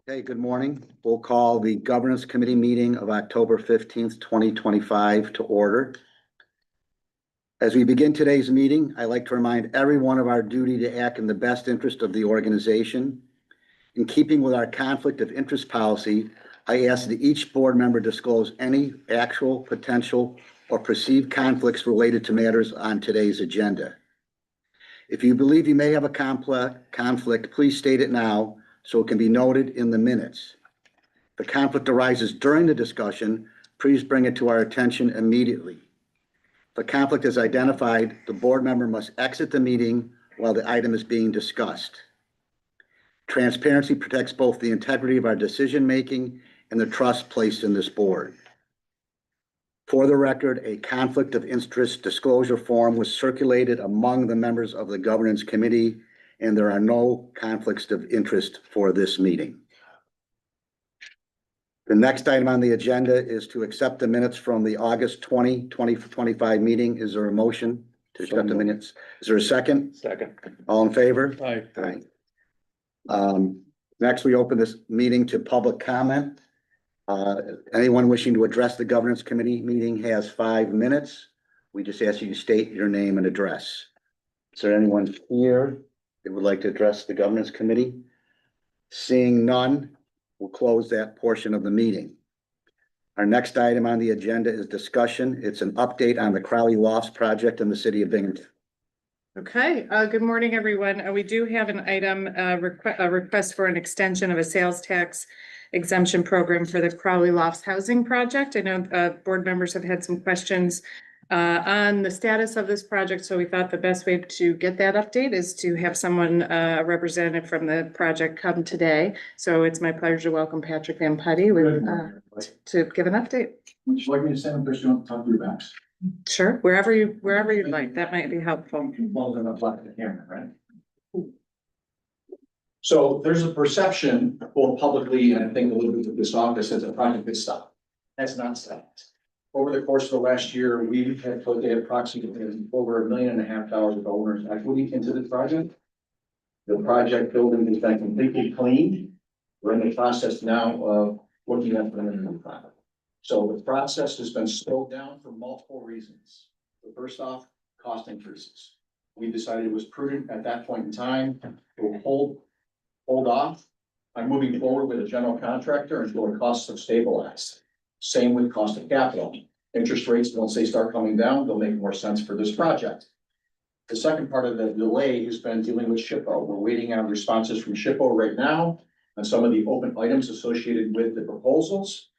Okay, good morning. We'll call the Governance Committee meeting of October 15th, 2025 to order. As we begin today's meeting, I'd like to remind everyone of our duty to act in the best interest of the organization. In keeping with our conflict of interest policy, I ask that each board member disclose any actual, potential, or perceived conflicts related to matters on today's agenda. If you believe you may have a conflict, please state it now so it can be noted in the minutes. If a conflict arises during the discussion, please bring it to our attention immediately. If a conflict is identified, the board member must exit the meeting while the item is being discussed. Transparency protects both the integrity of our decision-making and the trust placed in this board. For the record, a conflict of interest disclosure form was circulated among the members of the Governance Committee, and there are no conflicts of interest for this meeting. The next item on the agenda is to accept the minutes from the August 2025 meeting. Is there a motion to accept the minutes? Is there a second? Second. All in favor? Aye. Aye. Next, we open this meeting to public comment. Anyone wishing to address the Governance Committee meeting has 5 minutes. We just ask you to state your name and address. Is there anyone here that would like to address the Governance Committee? Seeing none, we'll close that portion of the meeting. Our next item on the agenda is discussion. It's an update on the Crowley Lofts project in the city of Binghamton. Okay, good morning, everyone. We do have an item, a request for an extension of a sales tax exemption program for the Crowley Lofts housing project. I know board members have had some questions on the status of this project, so we thought the best way to get that update is to have someone, a representative from the project, come today. So it's my pleasure to welcome Patrick Van Putty to give an update. Would you like me to stand up there so you don't talk to your backs? Sure, wherever you'd like. That might be helpful. Well, then I'll flash the camera, right? So there's a perception, both publicly and I think a little bit of this office, that the project is stopped. That's not stopped. Over the course of the last year, we've had put approximately over $1.5 million of owner's equity into the project. The project building has been completely cleaned. We're in the process now of looking at the new product. So the process has been slowed down for multiple reasons. So first off, cost increases. We decided it was prudent at that point in time to hold off on moving forward with a general contractor until the costs have stabilized. Same with cost of capital. Interest rates, once they start coming down, they'll make more sense for this project. The second part of the delay has been dealing with SHPO. We're waiting on responses from SHPO right now on some of the open items associated with the proposals.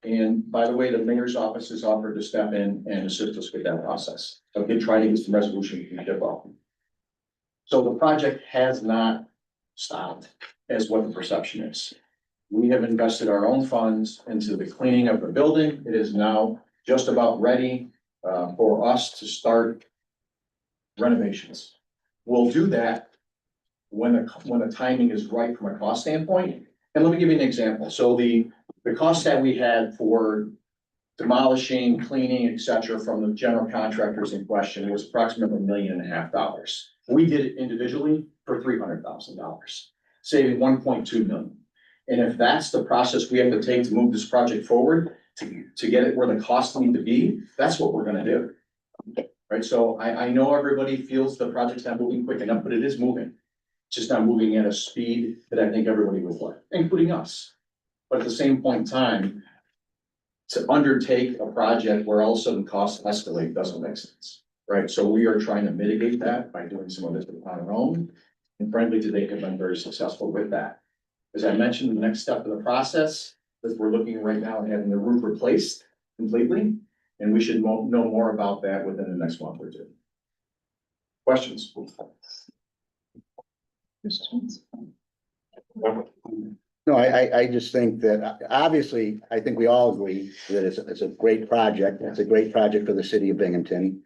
And by the way, the mayor's office has offered to step in and assist us with that process. So we're trying to get some resolution from SHPO. So the project has not stopped as what the perception is. We have invested our own funds into the cleaning of the building. It is now just about ready for us to start renovations. We'll do that when the timing is right from a cost standpoint. And let me give you an example. So the cost that we had for demolishing, cleaning, et cetera, from the general contractors in question was approximately $1.5 million. We did it individually for $300,000, saving $1.2 million. And if that's the process we have to take to move this project forward, to get it where the costs need to be, that's what we're gonna do. Right, so I know everybody feels the project's not moving quick enough, but it is moving. It's just not moving at a speed that I think everybody would like, including us. But at the same point in time, to undertake a project where all of a sudden costs escalate doesn't make sense, right? So we are trying to mitigate that by doing some of this on our own. And frankly, today have been very successful with that. As I mentioned, the next step of the process is we're looking right now at having the roof replaced completely. And we should know more about that within the next month or two. Questions? No, I just think that obviously, I think we all agree that it's a great project. It's a great project for the city of Binghamton.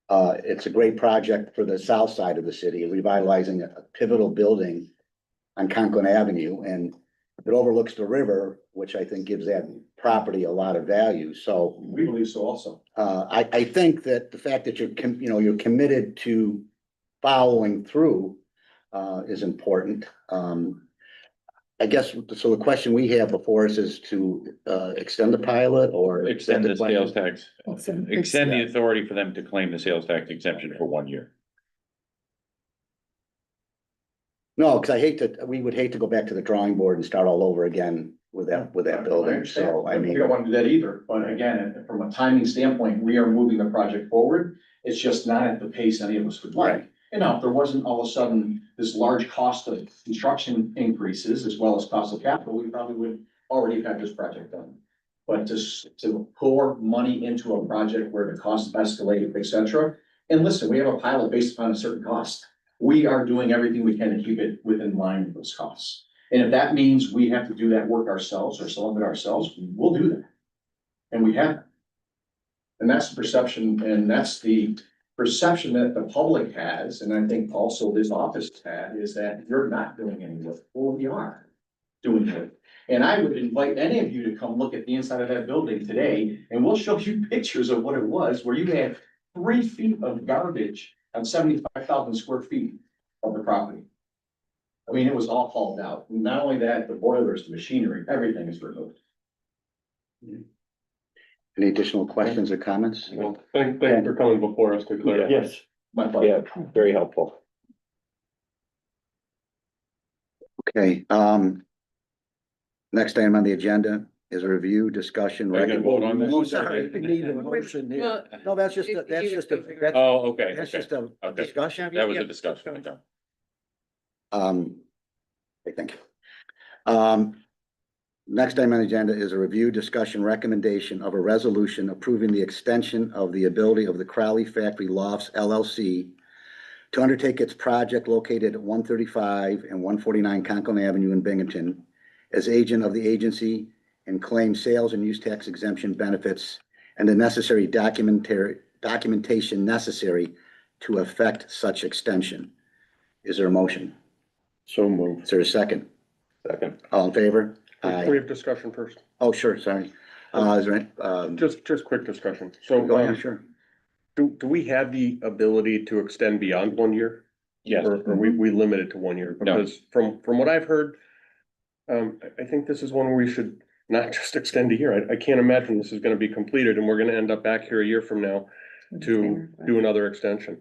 It's a great project for the south side of the city, revitalizing a pivotal building on Conklin Avenue, and it overlooks the river, which I think gives that property a lot of value. So We believe so also. I think that the fact that you're committed to following through is important. I guess, so the question we have before us is to, extend the pilot or? Extend the plan? sales tax, Extend- extend the authority for them to claim the sales tax exemption for 1 year. No, because we would hate to go back to the drawing board and start all over again with that building, so I We mean. don't want to do that either, but again, from a timing standpoint, we are moving the project forward. It's just not at the pace any of us would like. And now, if there wasn't all of a sudden this large cost of construction increases as well as cost of capital, we probably would already have had this project done. But to pour money into a project where the costs escalate, et cetera, and listen, we have a pilot based upon a certain cost. We are doing everything we can to keep it within line with those costs. And if that means we have to do that work ourselves or some of it ourselves, we'll do that. And we have. And that's the perception, and that's the perception that the public has, and I think also this office had, is that you're not doing any work. Well, we are doing it. And I would invite any of you to come look at the inside of that building today, and we'll show you pictures of what it was, where you had 3 feet of garbage on 75,000 square feet of the property. I mean, it was all hauled out. Not only that, the boilers, the machinery, everything is removed. Any additional questions or comments? Well, thanks for coming before us to clarify. Yes. My pleasure. Yeah, very helpful. Okay, next item on the agenda is a review, discussion. Are you gonna vote on this? Oh, sorry. Well, No, that's just, Oh, okay, that's okay. just a Okay. discussion. That was a discussion. Okay. I think. Next item on the agenda is a review, discussion, recommendation of a resolution approving the extension of the ability of the Crowley Factory Lofts LLC to undertake its project located at 135 and 149 Conklin Avenue in Binghamton as agent of the agency and claim sales and use tax exemption benefits and the necessary documentation necessary to effect such extension. Is there a motion? So moved. Is there a second? Second. All in favor? We Aye. have discussion first, Oh, sure, sorry. Is there any, just quick discussion. So, go ahead, sure. do we have the ability to extend beyond 1 year? Yes. Or we limit it to 1 year? No. Because from what I've heard, I think this is one where we should not just extend a year. I can't imagine this is gonna be completed and we're gonna end up back here a year from now to do another extension.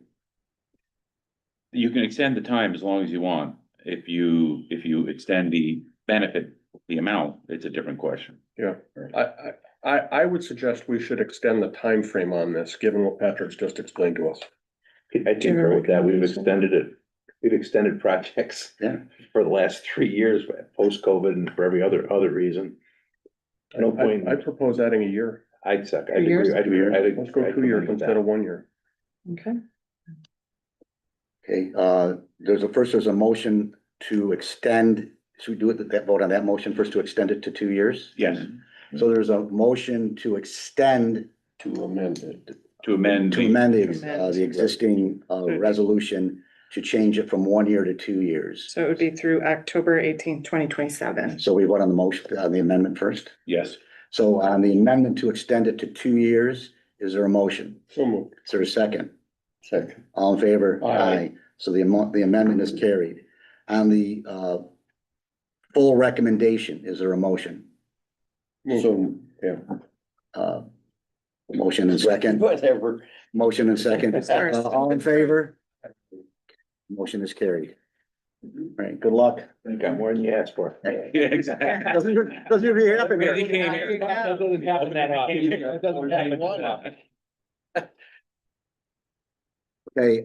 You can extend the time as long as you want. If you extend the benefit, the amount, it's a different question. Yeah, I would suggest we should extend the time frame on this, given what Patrick's just explained to us. I concur with that. We've extended it. We've extended projects. Yeah. For the last 3 years, post-COVID and for every other reason. No point. I propose adding a year. I'd suck. 2 years? I'd agree. Let's go 2 years instead of 1 year. Okay. Okay, there's a motion to extend, should we do it, that vote on that motion first to extend it to 2 years? Yes. So there's a motion to extend, To amend it. To amend. to amend Amend. the existing, resolution to change it from 1 year to 2 years. So it would be through October 18th, 2027. So we vote on the motion, on the amendment first. Yes. So on the amendment to extend it to 2 years, is there a motion? So moved. Is there a second? Second. All in favor? Aye. So the amendment is carried. On the, full recommendation, is there a motion? So, yeah. Motion and second, Whatever. motion and second, Sorry. all in favor? Motion is carried. All right, good luck. Got more than you asked for. Yeah, exactly. Doesn't even happen here. That doesn't happen that often. That doesn't happen one often. Okay,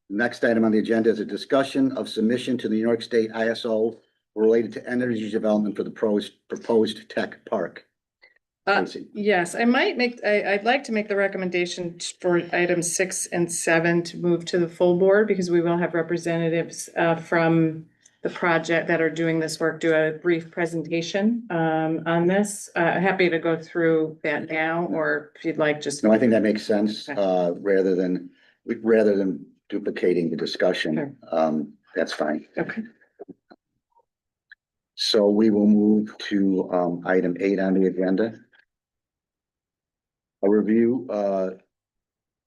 next item on the agenda is a discussion of submission to the New York State ISO related to energy development for the proposed tech park. Tracy. Yes, I'd like to make the recommendation for items 6 and 7 to move to the full board because we will have representatives from the project that are doing this work, do a brief presentation on this. Happy to go through that now, or if you'd like, just. No, I think that makes sense, Okay. rather than duplicating the discussion, that's fine. Okay. So we will move to, item 8 on the agenda. A review,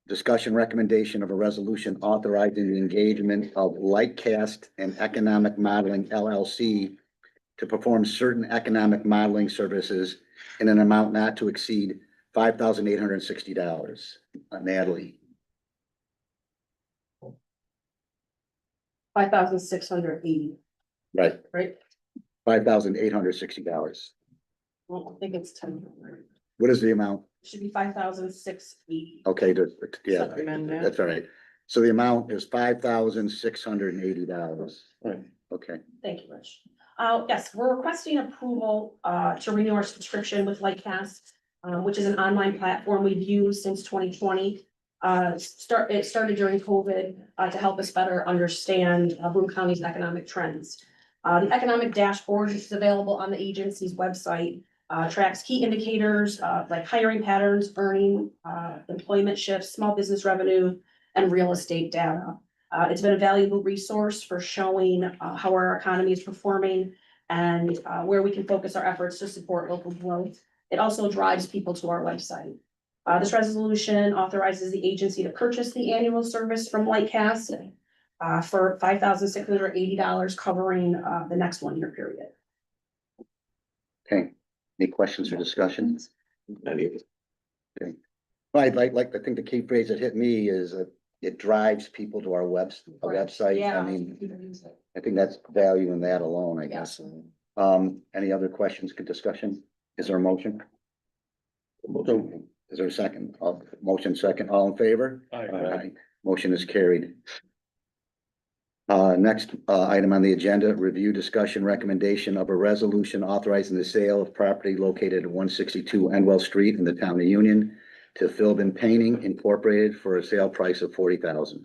discussion recommendation of a resolution authorizing the engagement of Lightcast and Economic Modeling LLC to perform certain economic modeling services in an amount not to exceed $5,860. Natalie, $5,680, right, right? $5,860. Well, I think it's 10. What is the amount? Should be 5,680. Okay, yeah, Amend that. that's all right. So the amount is $5,680. Right. Okay, Thank you, Rich. Yes, we're requesting approval, to renew our subscription with Lightcast, which is an online platform we've used since 2020. It started during COVID, to help us better understand, Broome County's economic trends. The economic dashboard is available on the agency's website, tracks key indicators, like hiring patterns, earning, employment shifts, small business revenue, and real estate data. It's been a valuable resource for showing, how our economy is performing and, where we can focus our efforts to support local growth. It also drives people to our website. This resolution authorizes the agency to purchase the annual service from Lightcast, for $5,680, covering, the next 1 year period. okay. Any questions or discussions? Any- Well, I think the key phrase that hit me is it drives people to our website. Yeah. I mean, I think that's value in that alone, I guess. Any other questions, good discussion? Is there a motion? Is there a second? Motion second, all in favor? Aye. Motion is carried. Next, item on the agenda, review discussion recommendation of a resolution authorizing the sale of property located at 162 Enwell Street in the town of Union to Philbin Painting Incorporated for a sale price of $40,000.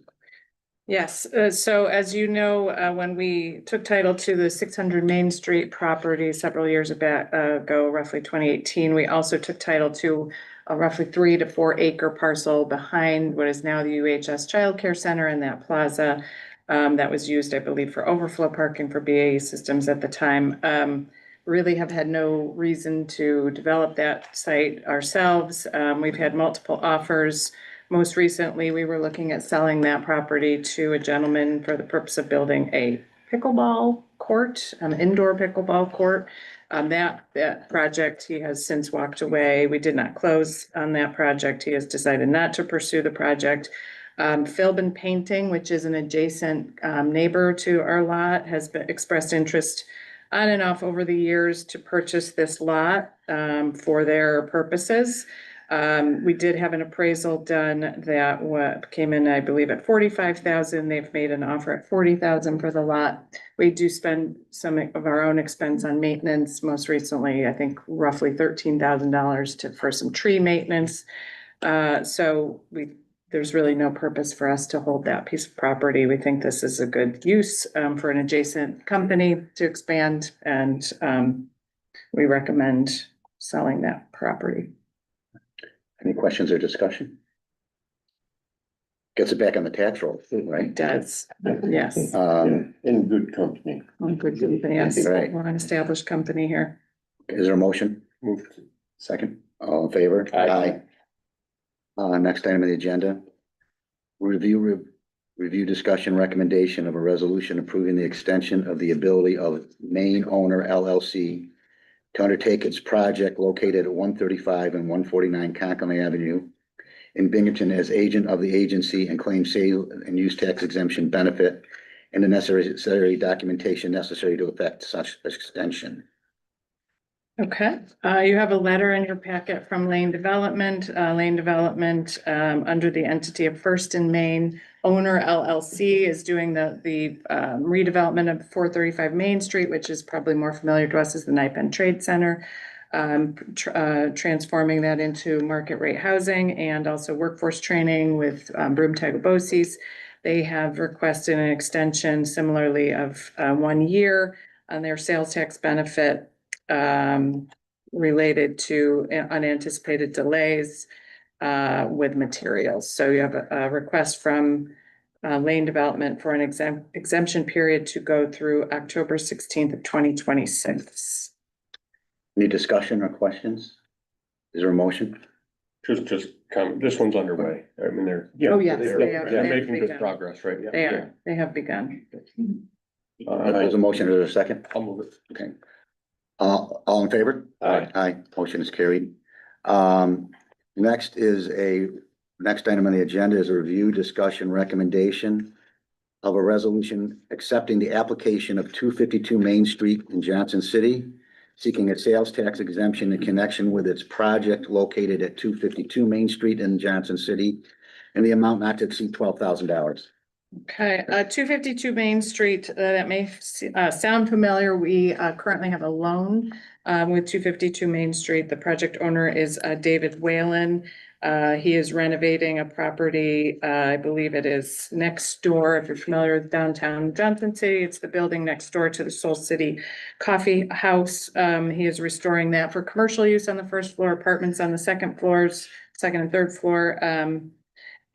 Yes, so as you know, when we took title to the 600 Main Street property several years ago, roughly 2018, we also took title to a roughly 3 to 4 acre parcel behind what is now the UHS Child Care Center in that plaza. That was used, I believe, for overflow parking for BAE Systems at the time. Really have had no reason to develop that site ourselves. We've had multiple offers. Most recently, we were looking at selling that property to a gentleman for the purpose of building a pickleball court, an indoor pickleball court. That project, he has since walked away. We did not close on that project. He has decided not to pursue the project. Philbin Painting, which is an adjacent neighbor to our lot, has expressed interest on and off over the years to purchase this lot for their purposes. We did have an appraisal done that came in, I believe, at $45,000. They've made an offer at $40,000 for the lot. We do spend some of our own expense on maintenance. Most recently, I think roughly $13,000 for some tree maintenance. There's really no purpose for us to hold that piece of property. We think this is a good use for an adjacent company to expand, and we recommend selling that property. Any questions or discussion? Gets it back on the tax roll, too, It right? does, yes. In good company. Good company, yes. Right. We're an established company here. Is there a motion? Move. Second, all in favor? Aye. Next item on the agenda. Review discussion recommendation of a resolution approving the extension of the ability of Main Owner LLC to undertake its project located at 135 and 149 Conklin Avenue in Binghamton as agent of the agency and claim sale and use tax exemption benefit and the necessary documentation necessary to effect such extension. Okay, you have a letter in your packet from Lane Development. Lane Development, under the entity of First and Main Owner LLC, is doing the redevelopment of 435 Main Street, which is probably more familiar to us as the Knipe and Trade Center. Transforming that into market rate housing and also workforce training with Broome Tagobosis. They have requested an extension similarly of 1 year on their sales tax benefit related to unanticipated delays with materials. So you have a request from Lane Development for an exemption period to go through October 16th of 2026. Any discussion or questions? Is there a motion? Just this one's underway. I mean, they're. Oh, yes, They're they are. making They good have progress, right? They have begun. There's a motion, is there a second? I'll move it. Okay, All in favor? Aye. Aye, motion is carried. Next item on the agenda is a review, discussion, recommendation of a resolution accepting the application of 252 Main Street in Johnson City, seeking a sales tax exemption in connection with its project located at 252 Main Street in Johnson City, and the amount not to exceed $12,000. Okay, 252 Main Street, that may sound familiar. We currently have a loan with 252 Main Street. The project owner is David Whalen. He is renovating a property, I believe it is next door, if you're familiar with downtown Johnson City, it's the building next door to the Soul City Coffee House. He is restoring that for commercial use on the first floor, apartments on the second and third floor.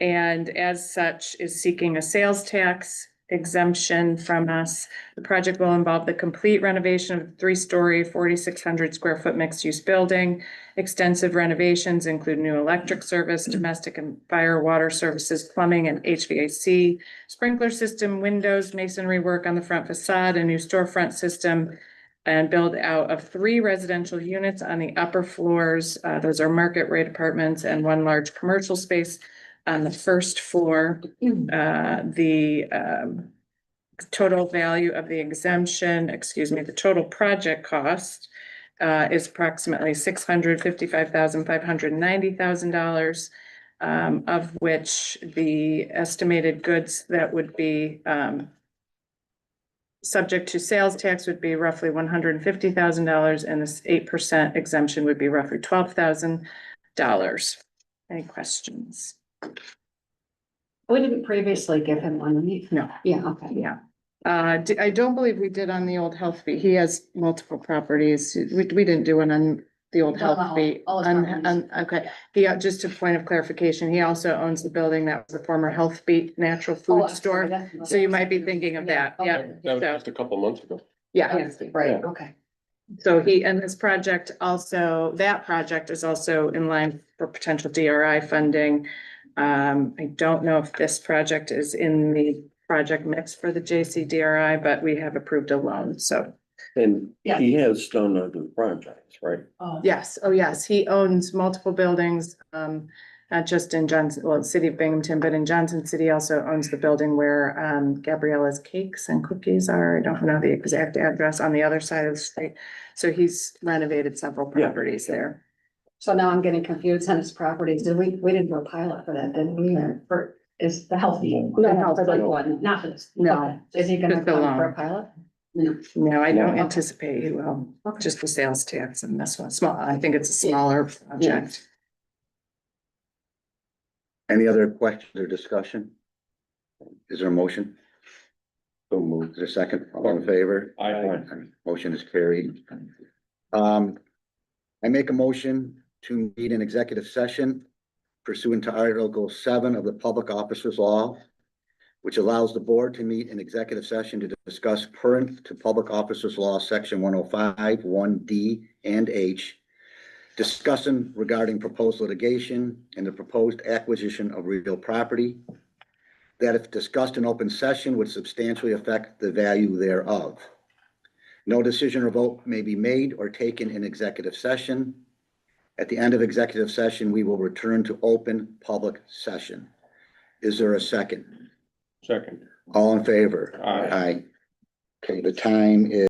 And as such is seeking a sales tax exemption from us. The project will involve the complete renovation of a 3-story, 4,600 square foot mixed-use building. Extensive renovations include new electric service, domestic and fire water services, plumbing and HVAC, sprinkler system, windows, masonry work on the front facade, a new storefront system, and build out of 3 residential units on the upper floors. Those are market rate apartments and 1 large commercial space on the first floor. The total value of the exemption, the total project cost is approximately $655,590,000, of which the estimated goods that would be subject to sales tax would be roughly $150,000, and this 8% exemption would be roughly $12,000. Any questions? We didn't previously give him one, right? No. Yeah, okay. Yeah. I don't believe we did on the old health fee. He has multiple properties. We didn't do one on the old No, health fee. all his properties. Okay, just a point of clarification, he also owns the building that was the former Health Beat Natural Oh, Food I'm Store. sorry, So you might be thinking of that, Yeah, yeah. okay. That was So, just a couple months ago. yeah, Right, okay. so and this project also, that project is also in line for potential DRI funding. I don't know if this project is in the project mix for the JCDRI, but we have approved a loan, so. And Yeah. he has done other projects, right? Oh, Yes, he owns multiple buildings, not just in the city of Binghamton, but in Johnson City also owns the building where Gabriella's Cakes and Cookies are. I don't know the exact address on the other side of the street. So he's renovated several Yeah. properties there. so now I'm getting confused on his properties. We didn't do a pilot for that, did we? Or for, is the healthy? No, For the one, not for this. No. Okay. Is he gonna Just the come for loan. a pilot? No, I don't No. anticipate he will, Okay. just the sales tax and this one, I think it's a smaller project. Any other questions or discussion? Is there a motion? So moved. Is there a second? All in favor? Aye. Motion is carried. I make a motion to meet an executive session pursuant to Article 7 of the Public Officers Law, which allows the board to meet in executive session to discuss current to Public Officers Law, Section 105, 1D and H, discussing regarding proposed litigation and the proposed acquisition of real property, that if discussed in open session would substantially affect the value thereof. No decision or vote may be made or taken in executive session. At the end of executive session, we will return to open public session. Is there a second? Second. All in favor? Aye. Aye. Okay, the time is